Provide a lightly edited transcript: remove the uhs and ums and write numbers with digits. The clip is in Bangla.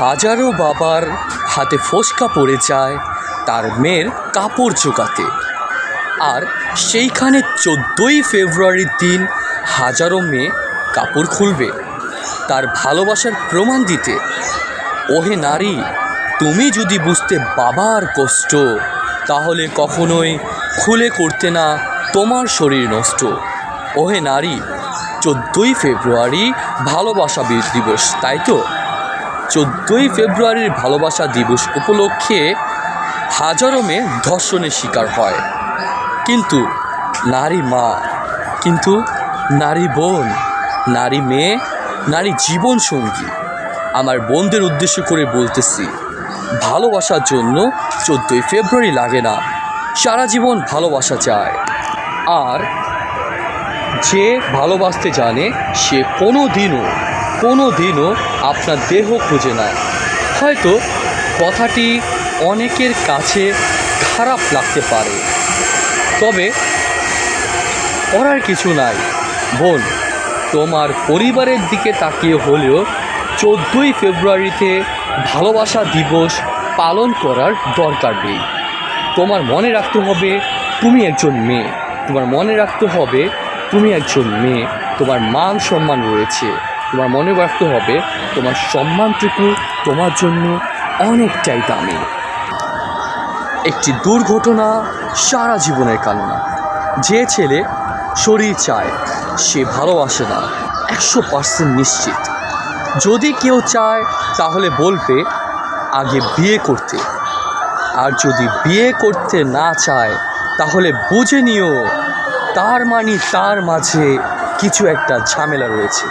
হাজারো বাবার হাতে ফোসকা পড়ে যায় তার মেয়ের কাপড় জোগাতে, আর সেইখানে 14ই ফেব্রুয়ারির দিন হাজারো মেয়ে কাপড় খুলবে তার ভালোবাসার প্রমাণ দিতে। ওহে নারী, তুমি যদি বুঝতে বাবার কষ্ট, তাহলে কখনোই খুলে করতে না তোমার শরীর নষ্ট। ওহে নারী, 14ই ফেব্রুয়ারি ভালোবাসা দিবস, তাই তো? 14ই ফেব্রুয়ারির ভালোবাসা দিবস উপলক্ষে হাজারো মেয়ে ধর্ষণের শিকার হয়, কিন্তু নারী মা, কিন্তু নারী বোন, নারী মেয়ে, নারী জীবন সঙ্গী। আমার বোনদের উদ্দেশ্য করে বলতেছি, ভালোবাসার জন্য 14ই ফেব্রুয়ারি লাগে না, সারা জীবন ভালোবাসা চায়। আর যে ভালোবাসতে জানে সে কোনো দিনও আপনার দেহ খুঁজে না। হয়তো কথাটি অনেকের কাছে খারাপ লাগতে পারে, তবে করার কিছু নাই। বোন, তোমার পরিবারের দিকে তাকিয়ে হলেও 14ই ফেব্রুয়ারিতে ভালোবাসা দিবস পালন করার দরকার নেই। তোমার মনে রাখতে হবে তুমি একজন মেয়ে, তোমার মনে রাখতে হবে তুমি একজন মেয়ে, তোমার মান সম্মান রয়েছে। তোমার মনে রাখতে হবে তোমার সম্মানটুকু তোমার জন্য অনেকটাই দামি। একটি দুর্ঘটনা সারা জীবনের কান্না। যে ছেলে শরীর চায় সে ভালোবাসে না, 100% নিশ্চিত। যদি কেউ চায় তাহলে বলবে আগে বিয়ে করতে, আর যদি বিয়ে করতে না চায় তাহলে বুঝে নিও তার মাঝে কিছু একটা ঝামেলা রয়েছে।